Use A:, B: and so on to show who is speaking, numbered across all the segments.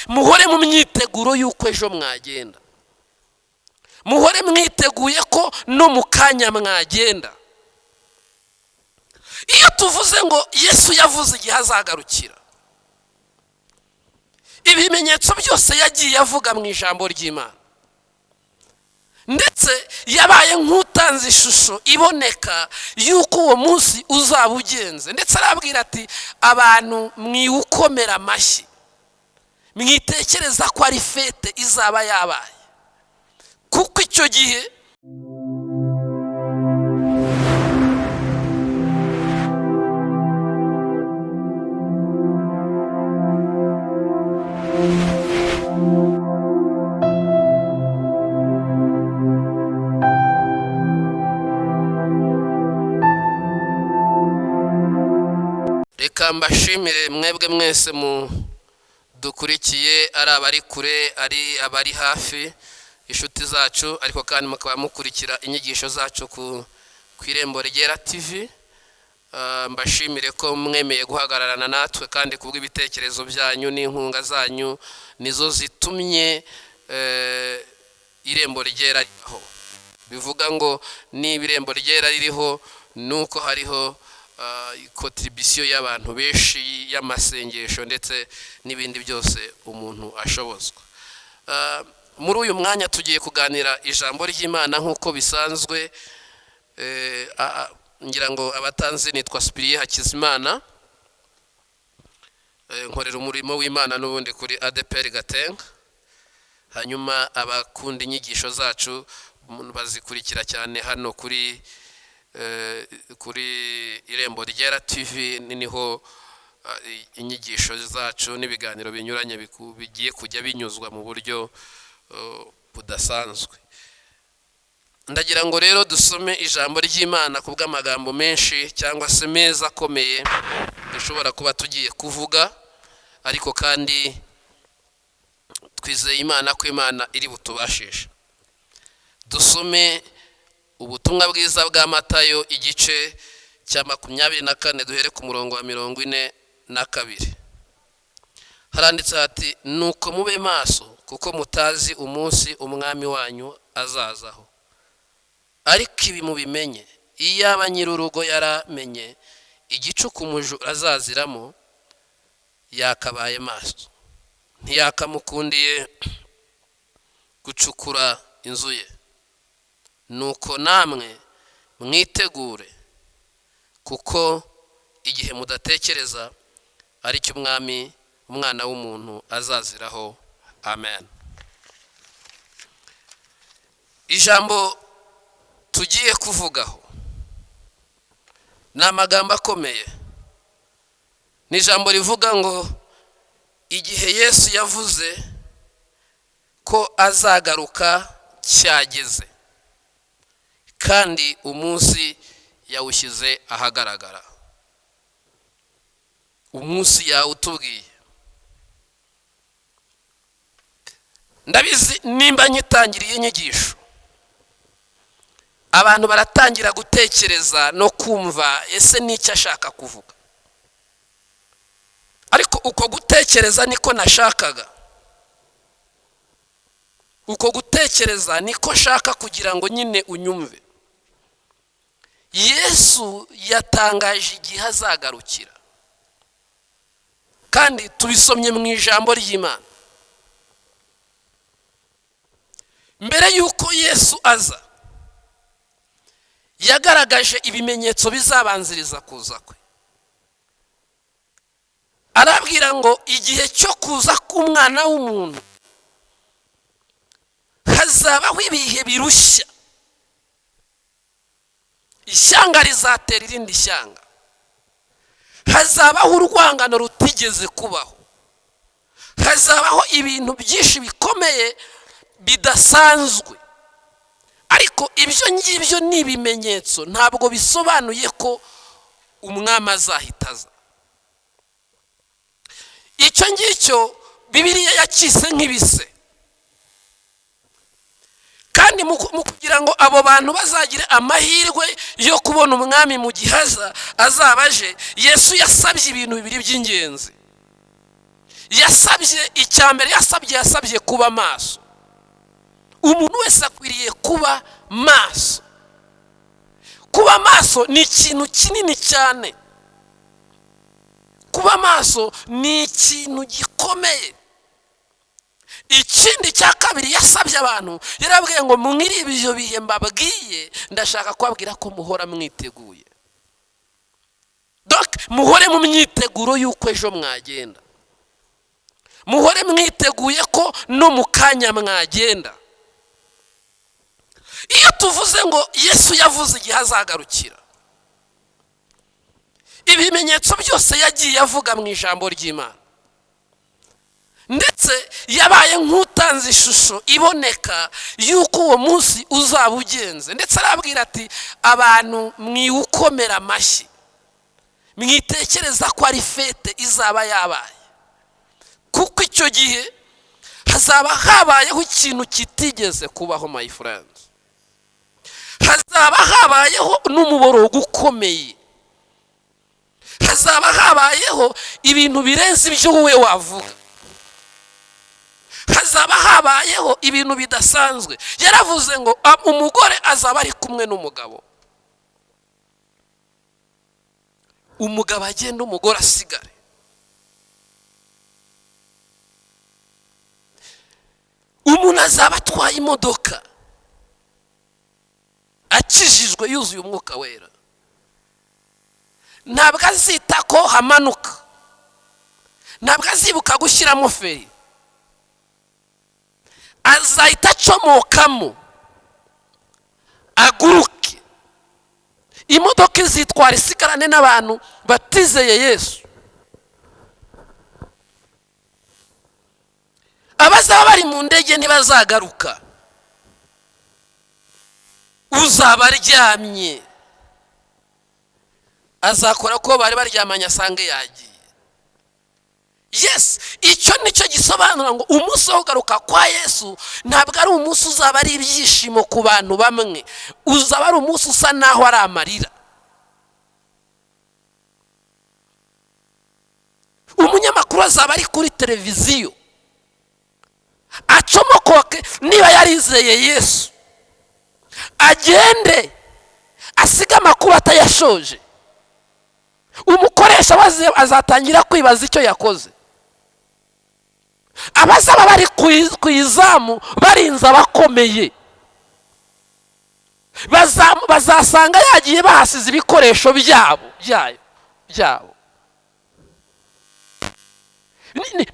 A: muhore mu myiteguro y'uko ejo mwagenda, muhore mwiteguye ko no mu kanya mwagenda. Iyo tuvuze ngo Yesu yavuze igihe azagarukira, ibimenyetso byose yagiye avuga mu ijambo ry'Imana, ndetse yabaye nk'utanze ishusho iboneka y'uko uwo munsi uzaba ugenze. Ndetse arabwira ati abantu mwiwukomera amashyi, mwitekereza ko ari fete izaba yabaye, kuko icyo gihe reka mbashimire mwebwe mwese mu dukurikiye, ari abari kure, ari abari hafi, inshuti zacu, ariko kandi mukaba mukurikira inyigisho zacu ku Irembo Ryera TV. Mbashimire ko mwemeye guhagararana natwe, kandi kubw'ibitekerezo byanyu n'inkunga zanyu nizo zitumye Irembo Ryera ribaho. Bivuga ngo ni Irembo Ryera ririho nuko hariho contribution y'abantu benshi, y'amasengesho ndetse n'ibindi byose umuntu ashobozwa. Muri uyu mwanya tugiye kuganira ijambo ry'Imana nk'uko bisanzwe. Ngira ngo abatanzi nitwa Cyprien Hakizimana, nkorera umurimo w'Imana n'ubundi kuri ADPR Gatenga. Hanyuma abakunda inyigisho zacu bazikurikira cyane hano kuri Irembo Ryera TV, niho inyigisho zacu n'ibiganiro binyuranye bigiye kujya binyuzwa mu buryo budasanzwe. Ndagira ngo rero dusome ijambo ry'Imana kubw'amagambo menshi cyangwa se meza akomeye dushobora kuba tugiye kuvuga, ariko kandi twizeye Imana ko Imana iri butubashishe. Dusome ubutumwa bwiza bwa Matayo igice cya 24, duhere ku murongo wa 42. Haranditse hati, nuko mube maso kuko mutazi umunsi umwami wanyu azazaho. Ariko ibi mubimenye, iyaba nyir'urugo yaramenye igicuku umujura azaziramo, yakabaye maso, ntiyakamukundiye gucukura inzu ye. Nuko namwe mwitegure, kuko igihe mudatekereza ari cyo umwana w'umuntu azaziraho. Amen. Ijambo tugiye kuvugaho ni amagambo akomeye. Ni ijambo rivuga ngo igihe Yesu yavuze ko azagaruka cyageze, kandi umunsi yawushyize ahagaragara. Umunsi yawutubwiye. Ndabizi nimba nyitangiriye inyigisho, abantu baratangira gutekereza no kumva ese n'icyo ashaka kuvuga. Ariko uko gutekereza niko nashakaga, uko gutekereza niko shaka kugira ngo nyine unyumve. Yesu yatangaje igihe azagarukira, kandi tubisomye mu ijambo ry'Imana. Mbere yuko Yesu aza, yagaragaje ibimenyetso bizabanziriza kuza kwe. Arabwira ngo igihe cyo kuza k'umwana w'umuntu hazabaho ibihe birushya. Ishyanga rizatera irindi shyanga, hazabaho urwangano rutigeze kubaho, hazabaho ibintu byinshi bikomeye bidasanzwe. Ariko ibyo ngibyo ni ibimenyetso, ntabwo bisobanuye ko umwami azahitaza. Icyo ngicyo Bibiliya yakise nk'ibise, kandi mu kugira ngo abo bantu bazagire amahirwe yo kubona umwami mu gihe azabaje, Yesu yasabye ibintu bibiri by'ingenzi. yasabye icyambere, yasabye kuba maso. Umuntu wese akwiriye kuba maso. Kuba maso ni ikintu kinini cyane. Kuba maso ni ikintu gikomeye. Ikindi cya kabiri yasabye abantu, yarabwiye ngo mwiri ibyo bihe mbabwiye, ndashaka kubabwira ko muhora mwiteguye. Donc muhore mu myiteguro y'uko ejo mwagenda. Muhore mwiteguye ko no mu kanya mwagenda. Iyo tuvuze ngo Yesu yavuze igihe azagarukira, ibimenyetso byose yagiye avuga mu ijambo ry'Imana, ndetse yabaye nk'utanze ishusho iboneka y'uko uwo munsi uzaba ugenze. Ndetse arabwira ati abantu mwiwukomera amashyi, mwitekereza ko ari fete izaba yabaye, kuko icyo gihe hazaba habayeho ikintu kitigeze kubaho, my friends. Hazaba habayeho n'umuborogo ukomeye. Hazaba habayeho ibintu birenze ibyo wowe wavuga. Hazaba habayeho ibintu bidasanzwe. Yaravuze ngo umugore azaba ari kumwe n'umugabo. Umugabo agenda, umugore asigare. Umuntu azaba atwaye imodoka akijijwe yuzuye umwuka wera. Ntabwo azita ko hamanuka, ntabwo azibuka gushyiramo feri, azahita acomokamo aguruke. Imodoka izitwara isigarane n'abantu batizeye Yesu. Abazaba bari mu ndege ntibazagaruka, uzaba aryamye azakora ko bari baryamanye asange yagiye. Yes, icyo nicyo gisobanura ngo umunsi wo kugaruka kwa Yesu ntabwo ari umunsi uzaba ari ibyishimo ku bantu bamwe, uzaba ari umunsi usa naho ari amarira. Umunyamakuru azaba ari kuri televiziyo acomokoke, niba yarizeye Yesu agende asiga amakuru atayashoje. Umukoresha azatangira kwibaza icyo yakoze. Abazaba bari ku izamu barinze abakomeye bazasanga yagiye bahasize ibikoresho byabo.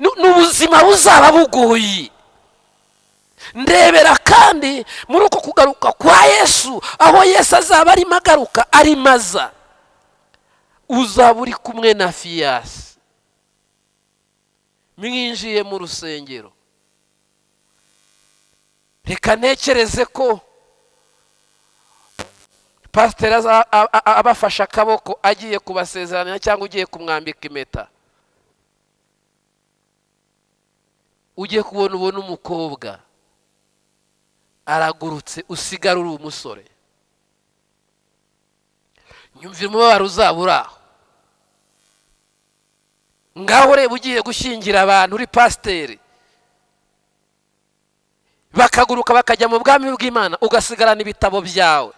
A: N'ubuzima buzaba bugoye. Ndebera kandi muri uko kugaruka kwa Yesu, aho Yesu azaba arimo agaruka ari maza, uzaba uri kumwe na fiyasi. Mwinjiye mu rusengero, reka ntekereze ko pasiteri abafashe akaboko agiye kubasezerana cyangwa ugiye kumwambika impeta. Ugiye kubona umukobwa aragurutse, usigara uri umusore. Nyumvira umubabaro uzaba uri aho. Ngaho reba ugiye gushyingira abantu uri pasiteri, bakaguruka bakajya mu bwami bw'Imana, ugasigarana ibitabo byawe.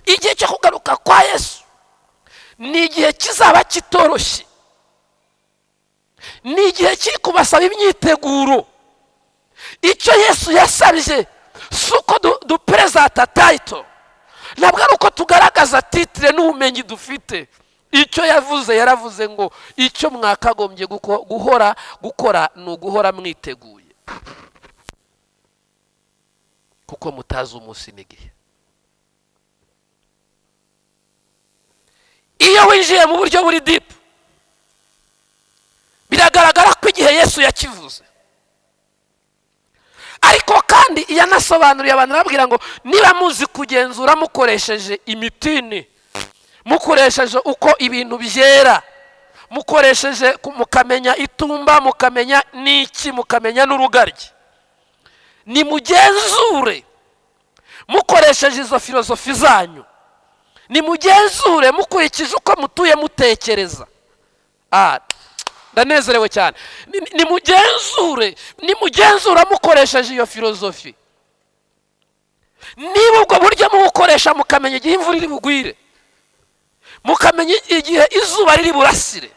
A: Igihe cyo kugaruka kwa Yesu ni igihe kizaba kitoroshye, ni igihe kiri kubasaba imyiteguro. Icyo Yesu yasabye si uko duperezanta tayito, ntabwo ari uko tugaragaza titire n'ubumenyi dufite. Icyo yaravuze ngo icyo mwakagombye gukora ni uguhora mwiteguye, kuko mutazi umunsi n'igihe. Iyo winjiye mu buryo buri dipu, biragaragara ko igihe Yesu yakivuze. Ariko kandi iyo anasobanuriye abantu arababwira ngo niba muzi kugenzura mukoresheje imitini, mukoresheje uko ibintu byera, mukoresheje mukamenya itumba, mukamenya n'iki, mukamenya n'urugaryi, nimugenzure mukoresheje izo filozofi zanyu, nimugenzure mukurikije uko mutuye mutekereza. ndanezerewe cyane. Nimugenzura mukoresheje iyo filozofi, niba ubwo buryo mubukoresha mukamenya igihe imvura iri bugwire, mukamenya igihe izuba riri burasire,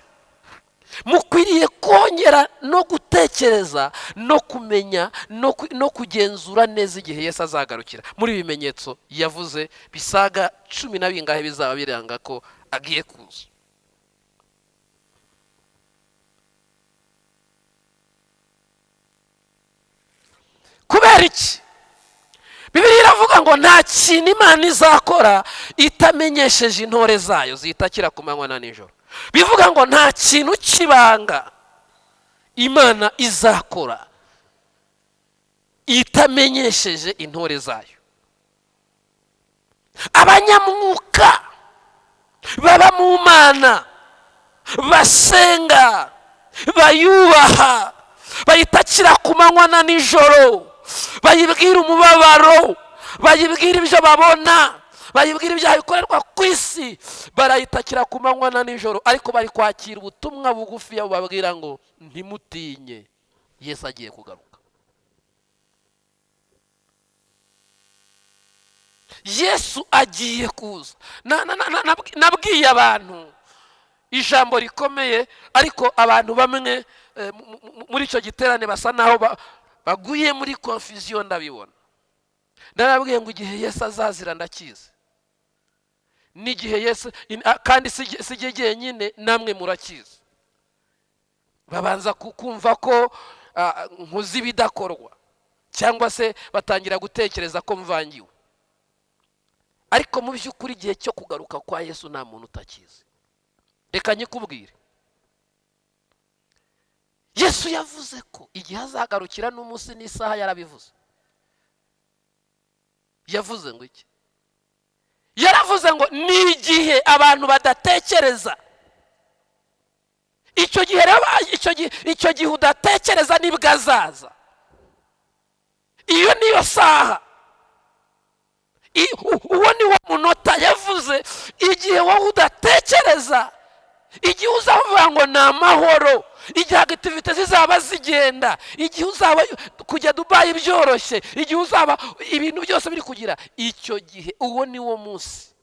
A: mukwiriye kongera no gutekereza no kumenya no kugenzura neza igihe Yesu azagarukira. Muri ibimenyetso yavuze bisaga 10 na bingahe bizaba biranga ko agiye kuza. Kubera iki? Bibiliya iravuga ngo nta kintu Imana izakora itamenyesheje intore zayo zitakira ku manywa na nijoro. Bivuga ngo nta kintu kibanga Imana izakora itamenyesheje intore zayo. Abanyamwuka baba mu Mana, basenga, bayubaha, bayitakira ku manywa na nijoro, bayibwira umubabaro, bayibwira ibyo babona, bayibwira ibyaha bikorerwa ku isi, barayitakira ku manywa na nijoro, ariko bari kwakira ubutumwa bugufi yabo babwira ngo ntimutinye, Yesu agiye kugaruka. Yesu agiye kuza. Nabwiye abantu ijambo rikomeye, ariko abantu bamwe muri icyo giterane basa naho baguye muri confusion. Ndabibona. Narabwiye ngo igihe Yesu azazira ndakizi, n'igihe Yesu kandi sigiye nyine namwe murakizi. Babanza kumva ko nkuzi ibidakorwa, cyangwa se batangira gutekereza ko mvangiwe. Ariko mu by'ukuri igihe cyo kugaruka kwa Yesu nta muntu utakizi. Reka nyikubwire, Yesu yavuze ko igihe azagarukira n'umunsi n'isaha yarabivuze. Yavuze ngo iki? Yaravuze ngo ni igihe abantu badatekereza. Icyo gihe rero icyo gihe udatekereza nibwo azaza. Iyo niyo saha, uwo ni wo munota. Yavuze igihe wowe udatekereza, igihe uzavuga ngo ni amahoro, igihe activite zizaba zigenda, igihe uzaba kujya Dubai byoroshye, igihe uzaba ibintu byose biri kugira, icyo gihe uwo ni wo munsi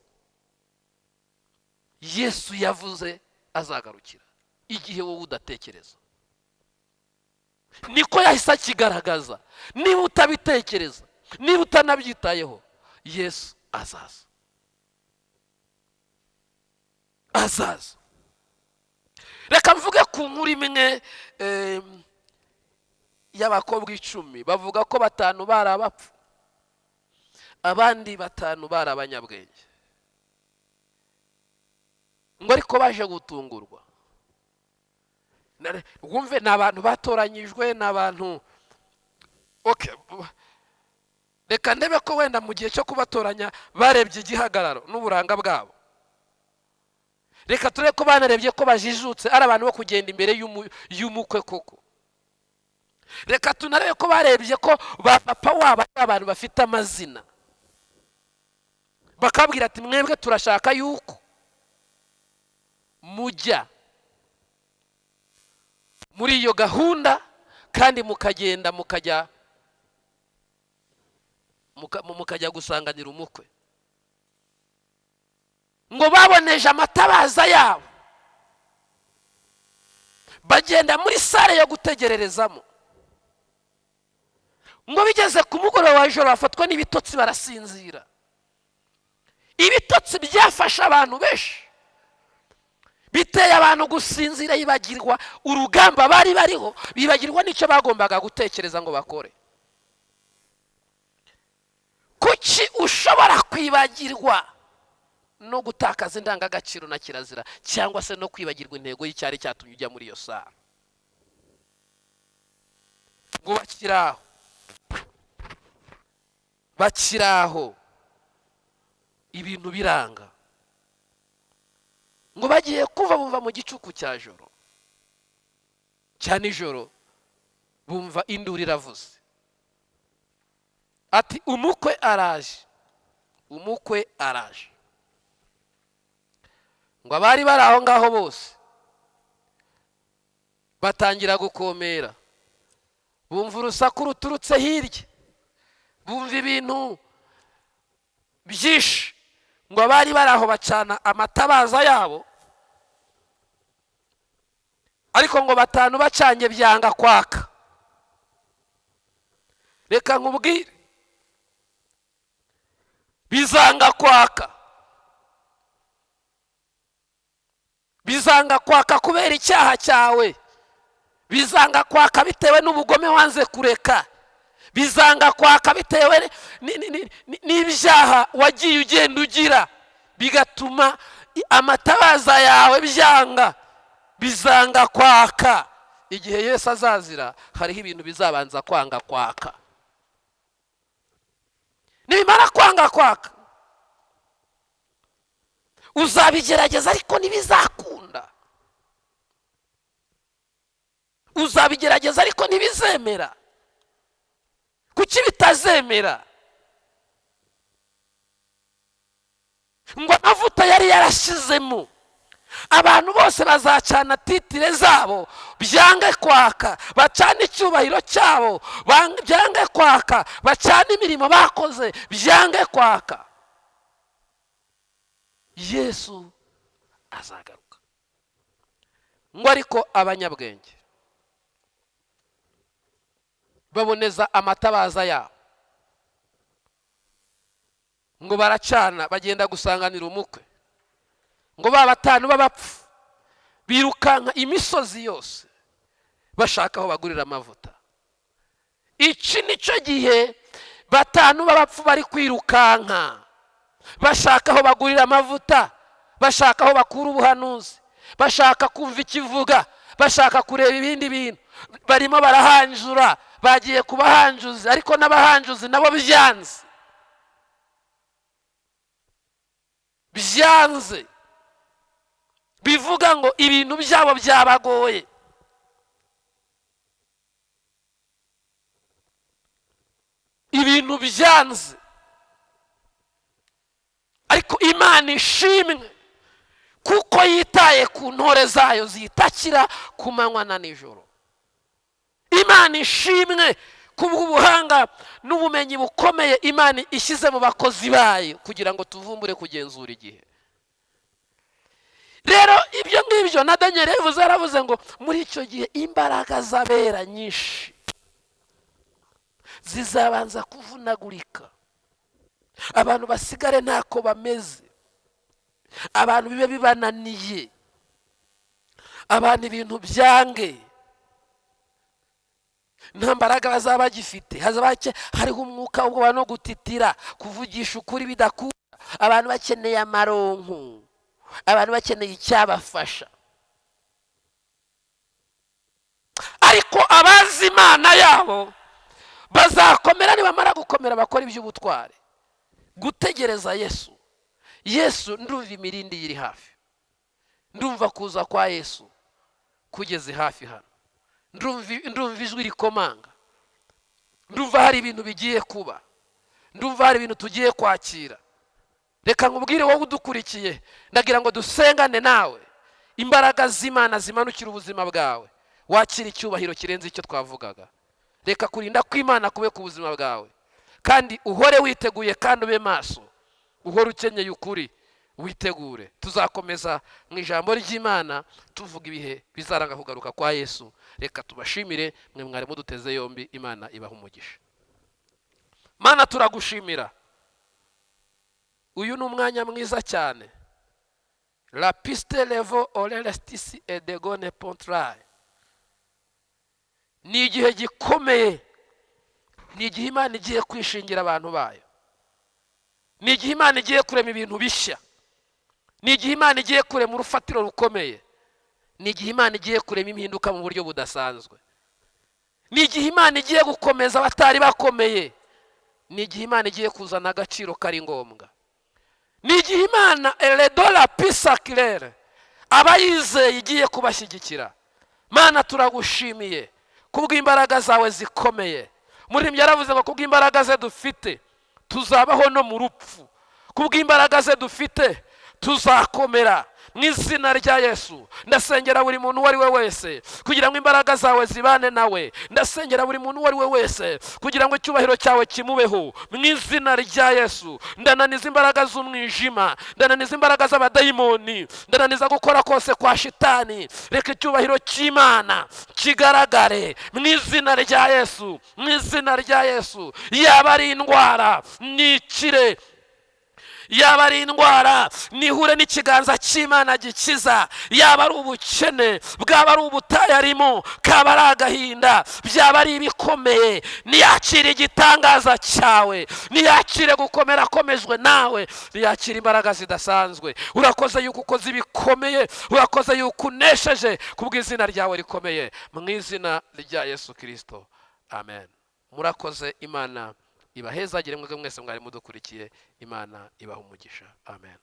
A: Yesu yavuze azagarukira. Igihe wowe udatekereza, niko yahise akigaragaza. Niba utabitekereza, niba utanabyitayeho, Yesu azaza. Reka mvuge ku nkuru imwe y'abakobwa 10. Bavuga ko 5 bari abapfu, abandi 5 bari abanyabwenge. Ngo ariko baje gutungurwa. Wumve ni abantu batoranyijwe, ni abantu reka ndebe ko wenda mu gihe cyo kubatoranya barebye igihagararo n'uburanga bwabo. Reka turebe ko banarebye ko bajijutse ari abantu bo kugenda imbere y'umukwe koko. Reka tunarebe ko barebye ko papa wabo ari abantu bafite amazina, bakabwira ati mwebwe turashaka yuko mujya muri iyo gahunda kandi mukagenda mukajya gusanganira umukwe. Ngo baboneje amatabaza yabo, bagenda muri sale yo gutegererezamo. Ngo bigeze ku mugoroba w'ijoro bafatwa n'ibitotsi barasinzira. Ibitotsi byafasha abantu benshi, biteye abantu gusinzira, yibagirwa urugamba bari bariho, bibagirwa n'icyo bagombaga gutekereza ngo bakore. Kuki ushobora kwibagirwa no gutakaza indangagaciro na kirazira, cyangwa se no kwibagirwa intego y'icyari cyatumye ujya muri iyo saha? Ngo bakiraho ibintu biranga. Ngo bagiye bumva mu gicuku cya joro, cya nijoro, bumva induru iravuze ati umukwe araje, umukwe araje. Ngo abari bari aho ngaho bose batangira gukomera, bumva urusaku ruturutse hirya, bumva ibintu byinshi, ngo abari bari aho bacana amatabaza yabo, ariko ngo batanu bacanye byanga kwaka. Reka nkubwire, bizanga kwaka, bizanga kwaka kubera icyaha cyawe, bizanga kwaka bitewe n'ubugome wanze kureka, bizanga kwaka bitewe n'ibyaha wagiye ugenda ugira, bigatuma amatabaza yawe byanga, bizanga kwaka. Igihe Yesu azazira hariho ibintu bizabanza kwanga kwaka. Nibimara kwanga kwaka, uzabigerageza ariko ntibizakunda, uzabigerageza ariko ntibizemera. Kuki bitazemera? Ngo amavuta yari yarashizemo, abantu bose bazacana titire zabo byange kwaka, bacana icyubahiro cyabo byange kwaka, bacana imirimo bakoze byange kwaka. Yesu azagaruka. Ngo ariko abanyabwenge baboneza amatabaza yabo, ngo baracana bagenda gusanganira umukwe. Ngo ba batanu b'abapfu birukanka imisozi yose bashaka aho bagurira amavuta. Iki nicyo gihe batanu b'abapfu bari kwirukanka bashaka aho bagurira amavuta, bashaka aho bakura ubuhanuzi, bashaka kumva ikivuga, bashaka kureba ibindi bintu. Barimo barahanjura, bagiye kubahanjuzi, ariko n'abahanjuzi nabo byanze, bivuga ngo ibintu byabo byabagoye. Ibintu byanze, ariko Imana ishimwe kuko yitaye ku ntore zayo zitakira ku manywa na nijoro. Imana ishimwe kubw'ubuhanga n'ubumenyi bukomeye Imana ishyize mu bakozi bayo kugira ngo tuvumbure kugenzura igihe. Rero ibyo ngibyo na Daniel yaravuze ngo muri icyo gihe imbaraga z'abera nyinshi zizabanza kuvunagurika, abantu basigare ntako bameze, abantu bibe bibananiye, abantu ibintu byange, nta mbaraga bazaba bagifite, hariho umwuka wo no gutitira, kuvugisha ukuri bidakunda, abantu bakeneye amaronko, abantu bakeneye icyabafasha. Ariko abazi Imana yabo bazakomera, nibamara gukomera bakora iby'ubutware. Gutegereza Yesu, ndumva imirindi iri hafi, ndumva kuza kwa Yesu kugeze hafi hano, ndumva ijwi rikomanga, ndumva hari ibintu bigiye kuba, ndumva hari ibintu tugiye kwakira. Reka nkubwire wowe udukurikiye, ndagira ngo dusengane nawe, imbaraga z'Imana zimanukira ubuzima bwawe, wakira icyubahiro kirenze icyo twavugaga. Reka kurinda kw'Imana kube ku buzima bwawe, kandi uhore witeguye kandi ube maso, uhore ukenyeye ukuri, witegure. Tuzakomeza mu ijambo ry'Imana tuvuga ibihe bizaranga kugaruka kwa Yesu. Reka tubashimire mwe mwari muduteze yombi. Imana ibaha umugisha. Mana, turagushimira, uyu ni umwanya mwiza cyane. La piste levo orelestisi edegone pontraye. Ni igihe gikomeye, ni igihe Imana igiye kwishingira abantu bayo, ni igihe Imana igiye kurema ibintu bishya, ni igihe Imana igiye kurema urufatiro rukomeye, ni igihe Imana igiye kurema impinduka mu buryo budasanzwe, ni igihe Imana igiye gukomeza abatari bakomeye, ni igihe Imana igiye kuzana agaciro kari ngombwa, ni igihe Imana eredola pisa kirere abayizeye igiye kubashyigikira. Mana, turagushimiye kubw'imbaraga zawe zikomeye. Umuririmbyi yaravuze ngo kubw'imbaraga ze dufite tuzabaho no mu rupfu, kubw'imbaraga ze dufite tuzakomera. mu izina rya Yesu. Ndasengera buri muntu uwo ari we wese kugira ngo imbaraga zawe zibane nawe. Ndasengera buri muntu uwo ari we wese kugira ngo icyubahiro cyawe kimubeho mu izina rya Yesu. Ndananiza imbaraga z'umwijima, ndananiza imbaraga z'abadayimoni, ndananiza gukora kose kwa shitani. Reka icyubahiro cy'Imana kigaragare mu izina rya Yesu, mu izina rya Yesu. Yaba ari indwara nikire, yaba ari indwara nihure n'ikiganza cy'Imana gikiza, yaba ari ubukene, bwaba ari ubutayarimo, kaba ari agahinda, byaba ari ibikomeye, niyakire igitangaza cyawe, niyakire gukomera akomejwe nawe, niyakire imbaraga zidasanzwe. Urakoze yuko ukoze ibikomeye, urakoze yuko unesheje kubw'izina ryawe rikomeye, mu izina rya Yesu Kristo, amen. Murakoze. Imana ibahezagire mwebwe mwese mwari mudukurikiye. Imana ibaha umugisha. Amen.